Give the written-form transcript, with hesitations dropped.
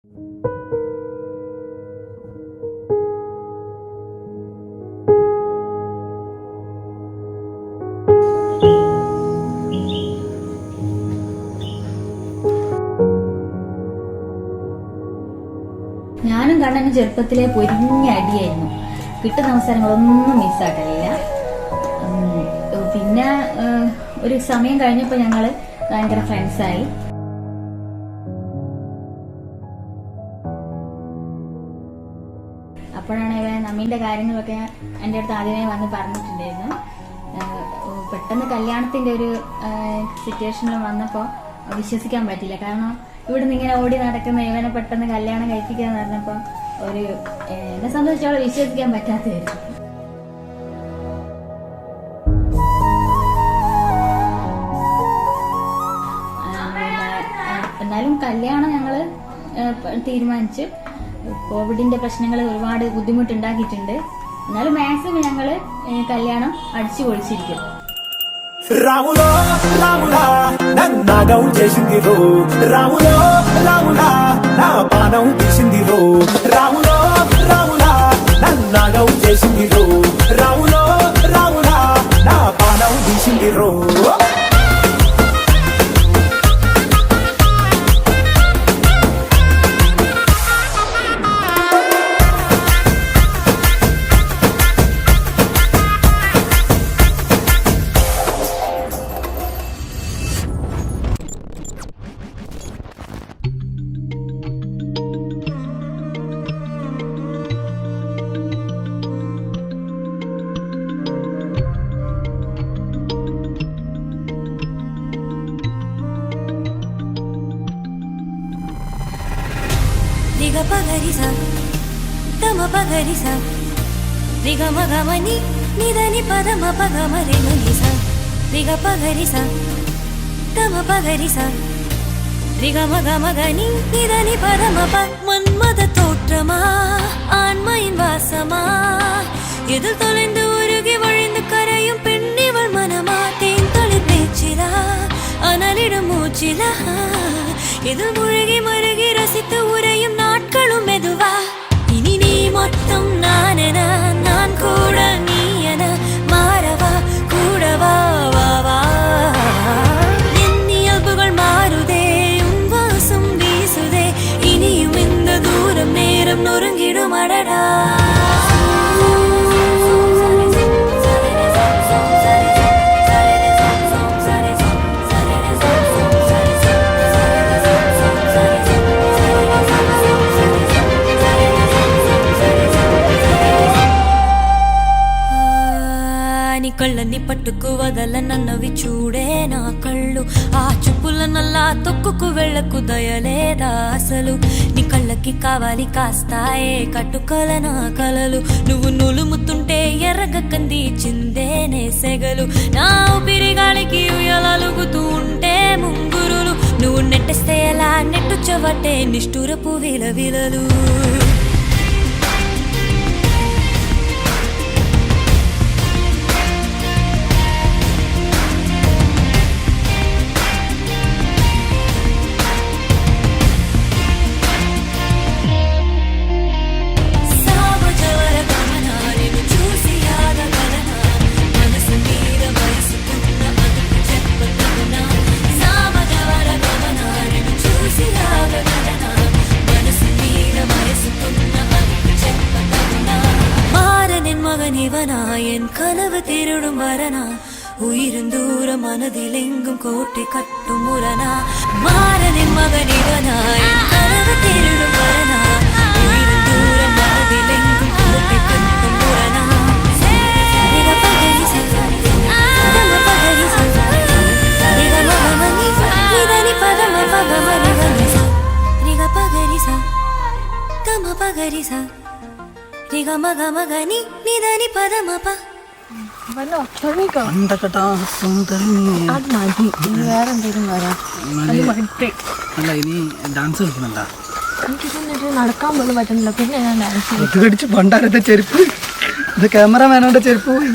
ഞാനും കണ്ണനും ചെറുപ്പത്തിലെ പൊരിഞ്ഞ അടിയായിരുന്നു. കിട്ടുന്ന അവസരങ്ങളൊന്നും മിസ്സാക്കലില്ല. പിന്നെ ഒരു സമയം കഴിഞ്ഞപ്പോൾ ഞങ്ങൾ ഭയങ്കര ഫ്രണ്ട്സായി. അപ്പോഴാണ് നമ്മിന്റെ കാര്യങ്ങളൊക്കെ എൻ്റെ അടുത്ത് ആദ്യമേ വന്ന് പറഞ്ഞിട്ടുണ്ടായിരുന്നു. പെട്ടെന്ന് കല്യാണത്തിന്റെ ഒരു സിറ്റുവേഷനിൽ വന്നപ്പോൾ വിശ്വസിക്കാൻ പറ്റില്ല. കാരണം ഇവിടുന്ന് ഇങ്ങനെ ഓടി നടക്കുന്ന ഇവനെ പെട്ടെന്ന് കല്യാണം കഴിപ്പിക്കുക എന്ന് പറഞ്ഞപ്പോൾ എന്നെ സംബന്ധിച്ചോളം വിശ്വസിക്കാൻ പറ്റാത്തതായിരുന്നു. എന്നാലും കല്യാണം ഞങ്ങള് തീരുമാനിച്ചു. കോവിഡിന്റെ പ്രശ്നങ്ങൾ ഒരുപാട് ബുദ്ധിമുട്ടുണ്ടാക്കിയിട്ടുണ്ട്. എന്നാലും മാക്സിമം ഞങ്ങള് കല്യാണം അടിച്ചു പൊളിച്ചിരിക്കും. రాములో రాములా నన్నాగం చేసింది రో రాములో రాములా నా పానం తీసింది రో రాములో రాములా నన్నాగం చేసింది రో రాములో రాములా నా పానం తీసింది రో Riga pagarisa, tama pagarisa, riga magamani, nidani padama pagamare manisa. Riga pagarisa, tama pagarisa, riga magamani, nidani padama pa. Manmada thotrama, aanmayin vasama, idul tholendu urugi vazhindu karayum pennival manama. Teen tholir pechila, analidum moochila, idul muzhugi marugi rasithu urayum நாட்களும் மெதுவா. இனி நீ மொத்தம் நானெனா, நான் கூட நீயென மாறவா கூடவா வா வா. என் இயல்புகள் மாறுதே, உன் வாசம் வீசுதே, இனியும் இந்த தூரம் நேரம் நொறுங்கிடும் அடடா. కళ్ళని పట్టుకోవగల నన్నవి చూడే నా కళ్ళు. ఆ చూపుల నల్లా తొక్కుకు వెళ్ళకు దయలేదా అసలు. నీ కళ్ళకి కావాలి కాస్తాయే కట్టుకల నా కలలు. నువ్వు నులుముతుంటే ఎర్రగ కంది చిందేనే సెగలు. నా ఊపిరి గాలికి ఉయ్యాలలుగుతూ ఉంటే ముంగురులు. నువ్వు నెట్టేస్తే ఎలా నెట్టు చెవటే నిష్ఠురపు విలవిలలు. என் கனவு திருடும் வரனா, உயிரும் தூரம் மனதில் எங்கும் கோட்டை கட்டும் முரணா. மாறனின் மகனிவனா, என் கனவு திருடும் வரனா, உயிரும் தூரம் மனதில் எங்கும் கோட்டை கட்டும் முரணா. ரிக பகரிசா, தம பகரிசா, ரிக மகமணி, நிதனி பதம பகமணி வனிசா. ரிக பகரிசா, தம பகரிசா, ரிக மகமகனி, நிதനി പദമപ. അല്ല ഇനി ഡാൻസ് കളിക്കുന്നുണ്ടാ? എനിക്ക് നടക്കാൻ പോലും പറ്റുന്നില്ല. പിന്നെ ഞാൻ ഡാൻസ് കടിച്ച് പണ്ടാരത്തെ ചെരുപ്പ്, ഇത് ക്യാമറമാനോന്റെ ചെരുപ്പ് പോയി.